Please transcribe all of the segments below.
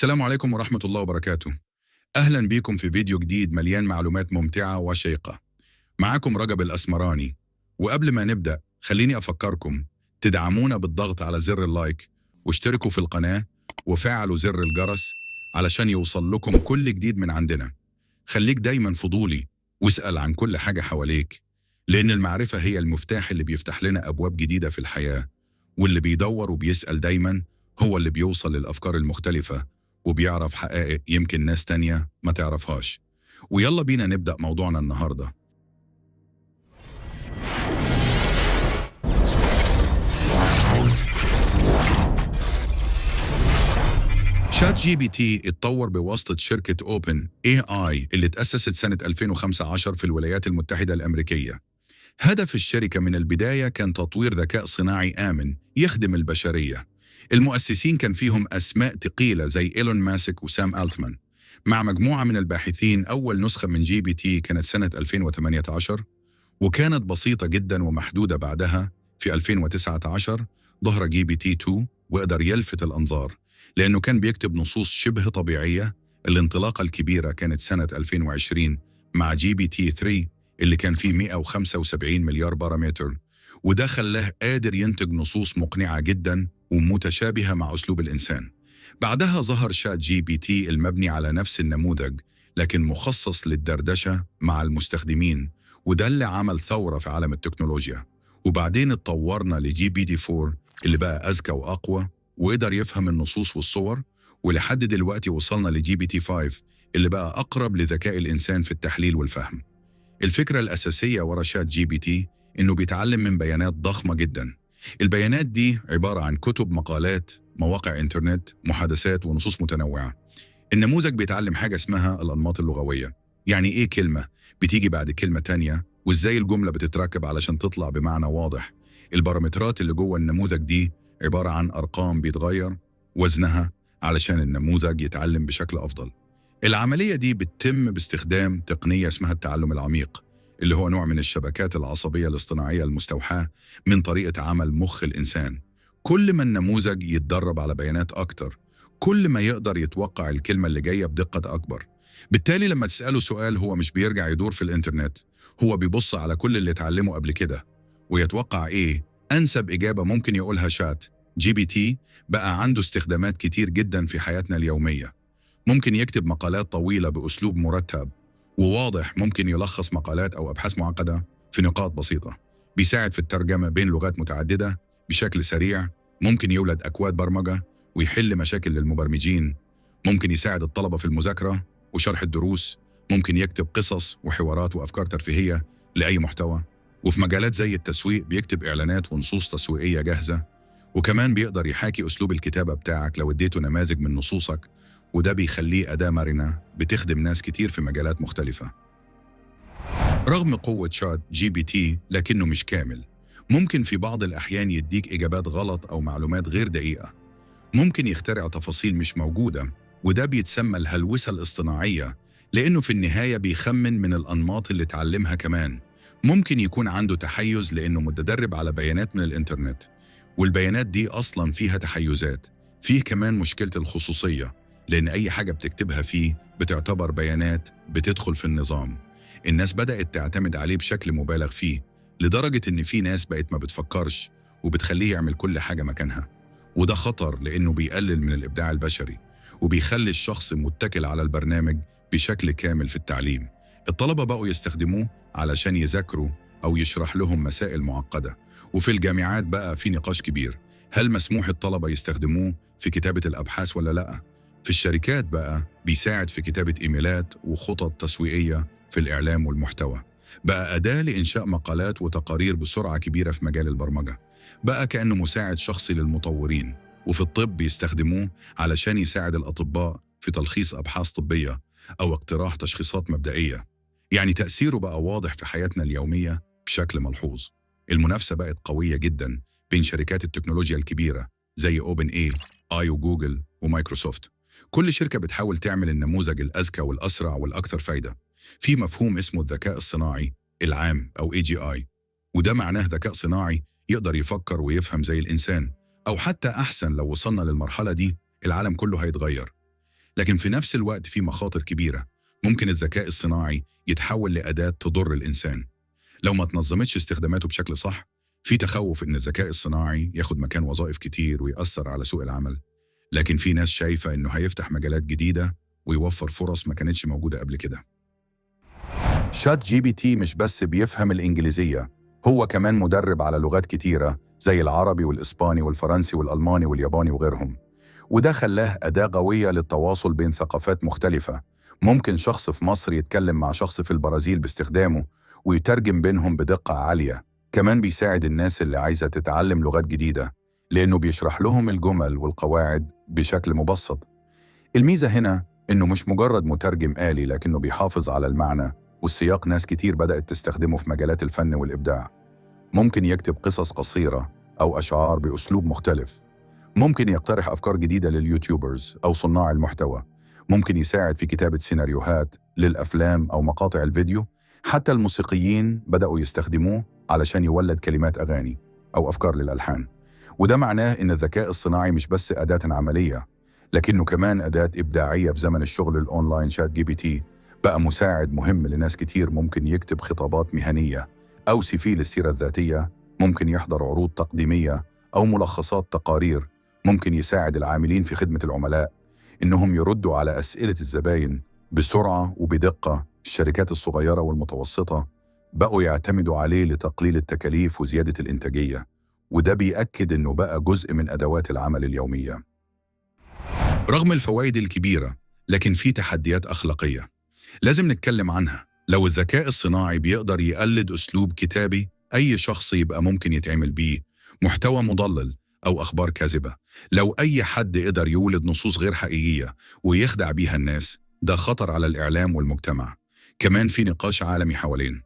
السلام عليكم ورحمة الله وبركاته. أهلا بكم في فيديو جديد مليان معلومات ممتعة وشيقة. معكم رجب الأسمراني. وقبل ما نبدأ خليني أفكركم تدعمونا بالضغط على زر اللايك واشتركوا في القناة وفعلوا زر الجرس علشان يوصل لكم كل جديد من عندنا. خليك دايما فضولي واسأل عن كل حاجة حواليك، لأن المعرفة هي المفتاح اللي بيفتح لنا أبواب جديدة في الحياة، واللي بيدور وبيسأل دايما هو اللي بيوصل للأفكار المختلفة وبيعرف حقائق يمكن ناس تانية ما تعرفهاش. ويلا بينا نبدأ موضوعنا النهاردة. شات جي بي تي اتطور بواسطة شركة اوبن اي اي اللي تأسست سنة 2015 في الولايات المتحدة الأمريكية. هدف الشركة من البداية كان تطوير ذكاء صناعي آمن يخدم البشرية. المؤسسين كان فيهم أسماء تقيلة زي إيلون ماسك وسام ألتمان. مع مجموعة من الباحثين أول نسخة من جي بي تي كانت سنة 2018، وكانت بسيطة جدا ومحدودة. بعدها في 2019 ظهر جي بي تي 2 وقدر يلفت الأنظار لأنه كان بيكتب نصوص شبه طبيعية. الانطلاقة الكبيرة كانت سنة 2020 مع جي بي تي 3 اللي كان فيه 175 مليار بارامتر، وده خلاه قادر ينتج نصوص مقنعة جدا ومتشابهة مع أسلوب الإنسان. بعدها ظهر شات جي بي تي المبني على نفس النموذج لكن مخصص للدردشة مع المستخدمين، وده اللي عمل ثورة في عالم التكنولوجيا. وبعدين اتطورنا لجي بي تي 4 اللي بقى أذكى وأقوى وقدر يفهم النصوص والصور، ولحد دلوقتي وصلنا لجي بي تي 5 اللي بقى أقرب لذكاء الإنسان في التحليل والفهم. الفكرة الأساسية ورا شات جي بي تي إنه بيتعلم من بيانات ضخمة جداً. البيانات دي عبارة عن كتب، مقالات، مواقع إنترنت، محادثات ونصوص متنوعة. النموذج بيتعلم حاجة اسمها الأنماط اللغوية، يعني إيه كلمة بتيجي بعد كلمة تانية وإزاي الجملة بتتركب علشان تطلع بمعنى واضح. البارامترات اللي جوه النموذج دي عبارة عن أرقام بيتغير وزنها علشان النموذج يتعلم بشكل أفضل. العملية دي بتتم باستخدام تقنية اسمها التعلم العميق، اللي هو نوع من الشبكات العصبية الاصطناعية المستوحاة من طريقة عمل مخ الإنسان. كل ما النموذج يتدرب على بيانات أكتر، كل ما يقدر يتوقع الكلمة اللي جاية بدقة أكبر. بالتالي لما تسأله سؤال هو مش بيرجع يدور في الإنترنت، هو بيبص على كل اللي اتعلمه قبل كده ويتوقع إيه أنسب إجابة ممكن يقولها. شات جي بي تي بقى عنده استخدامات كتير جدا في حياتنا اليومية. ممكن يكتب مقالات طويلة بأسلوب مرتب وواضح، ممكن يلخص مقالات أو أبحاث معقدة في نقاط بسيطة، بيساعد في الترجمة بين لغات متعددة بشكل سريع، ممكن يولد أكواد برمجة ويحل مشاكل للمبرمجين، ممكن يساعد الطلبة في المذاكرة وشرح الدروس، ممكن يكتب قصص وحوارات وأفكار ترفيهية لأي محتوى، وفي مجالات زي التسويق بيكتب إعلانات ونصوص تسويقية جاهزة، وكمان بيقدر يحاكي أسلوب الكتابة بتاعك لو اديته نماذج من نصوصك، وده بيخليه أداة مرنة بتخدم ناس كتير في مجالات مختلفة. رغم قوة شات جي بي تي لكنه مش كامل. ممكن في بعض الأحيان يديك إجابات غلط أو معلومات غير دقيقة. ممكن يخترع تفاصيل مش موجودة، وده بيتسمى الهلوسة الاصطناعية، لأنه في النهاية بيخمن من الأنماط اللي اتعلمها. كمان ممكن يكون عنده تحيز لأنه متدرب على بيانات من الإنترنت، والبيانات دي أصلاً فيها تحيزات. فيه كمان مشكلة الخصوصية، لأن أي حاجة بتكتبها فيه بتعتبر بيانات بتدخل في النظام. الناس بدأت تعتمد عليه بشكل مبالغ فيه، لدرجة إن في ناس بقت ما بتفكرش وبتخليه يعمل كل حاجة مكانها. وده خطر لأنه بيقلل من الإبداع البشري وبيخلي الشخص متكل على البرنامج بشكل كامل. في التعليم الطلبة بقوا يستخدموه علشان يذاكروا أو يشرح لهم مسائل معقدة، وفي الجامعات بقى في نقاش كبير، هل مسموح الطلبة يستخدموه في كتابة الأبحاث ولا لأ؟ في الشركات بقى بيساعد في كتابة إيميلات وخطط تسويقية. في الإعلام والمحتوى بقى أداة لإنشاء مقالات وتقارير بسرعة كبيرة. في مجال البرمجة بقى كأنه مساعد شخصي للمطورين، وفي الطب بيستخدموه علشان يساعد الأطباء في تلخيص أبحاث طبية أو اقتراح تشخيصات مبدئية. يعني تأثيره بقى واضح في حياتنا اليومية بشكل ملحوظ. المنافسة بقت قوية جدا بين شركات التكنولوجيا الكبيرة زي اوبن اي اي وجوجل ومايكروسوفت. كل شركة بتحاول تعمل النموذج الأذكى والأسرع والأكثر فايدة. في مفهوم اسمه الذكاء الصناعي العام أو AGI، وده معناه ذكاء صناعي يقدر يفكر ويفهم زي الإنسان، أو حتى أحسن. لو وصلنا للمرحلة دي العالم كله هيتغير. لكن في نفس الوقت في مخاطر كبيرة. ممكن الذكاء الصناعي يتحول لأداة تضر الإنسان لو ما تنظمتش استخداماته بشكل صح. في تخوف إن الذكاء الصناعي ياخد مكان وظائف كتير ويأثر على سوق العمل، لكن في ناس شايفة إنه هيفتح مجالات جديدة ويوفر فرص ما كانتش موجودة قبل كده. شات جي بي تي مش بس بيفهم الإنجليزية، هو كمان مدرب على لغات كتيرة زي العربي والإسباني والفرنسي والألماني والياباني وغيرهم، وده خلاه أداة قوية للتواصل بين ثقافات مختلفة. ممكن شخص في مصر يتكلم مع شخص في البرازيل باستخدامه ويترجم بينهم بدقة عالية. كمان بيساعد الناس اللي عايزة تتعلم لغات جديدة لأنه بيشرح لهم الجمل والقواعد بشكل مبسط. الميزة هنا إنه مش مجرد مترجم آلي، لكنه بيحافظ على المعنى والسياق. ناس كتير بدأت تستخدمه في مجالات الفن والإبداع. ممكن يكتب قصص قصيرة أو أشعار بأسلوب مختلف. ممكن يقترح أفكار جديدة لليوتيوبرز أو صناع المحتوى. ممكن يساعد في كتابة سيناريوهات للأفلام أو مقاطع الفيديو. حتى الموسيقيين بدأوا يستخدموه علشان يولد كلمات أغاني أو أفكار للألحان. وده معناه إن الذكاء الصناعي مش بس أداة عملية، لكنه كمان أداة إبداعية. في زمن الشغل الأونلاين، شات جي بي تي بقى مساعد مهم لناس كتير. ممكن يكتب خطابات مهنية أو سي في للسيرة الذاتية. ممكن يحضر عروض تقديمية أو ملخصات تقارير. ممكن يساعد العاملين في خدمة العملاء إنهم يردوا على أسئلة الزباين بسرعة وبدقة. الشركات الصغيرة والمتوسطة بقوا يعتمدوا عليه لتقليل التكاليف وزيادة الإنتاجية، وده بيأكد إنه بقى جزء من أدوات العمل اليومية. رغم الفوائد الكبيرة، لكن في تحديات أخلاقية لازم نتكلم عنها. لو الذكاء الصناعي بيقدر يقلد أسلوب كتابي أي شخص، يبقى ممكن يتعمل بيه محتوى مضلل أو أخبار كاذبة. لو أي حد قدر يولد نصوص غير حقيقية ويخدع بيها الناس، ده خطر على الإعلام والمجتمع. كمان في نقاش عالمي حوالين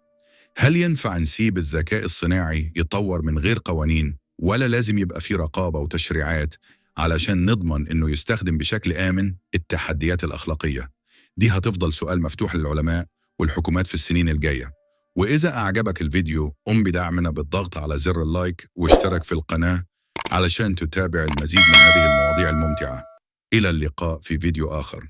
هل ينفع نسيب الذكاء الصناعي يتطور من غير قوانين، ولا لازم يبقى في رقابة وتشريعات علشان نضمن إنه يستخدم بشكل آمن؟ التحديات الأخلاقية دي هتفضل سؤال مفتوح للعلماء والحكومات في السنين الجاية. وإذا أعجبك الفيديو، قم بدعمنا بالضغط على زر اللايك واشترك في القناة علشان تتابع المزيد من هذه المواضيع الممتعة. إلى اللقاء في فيديو آخر.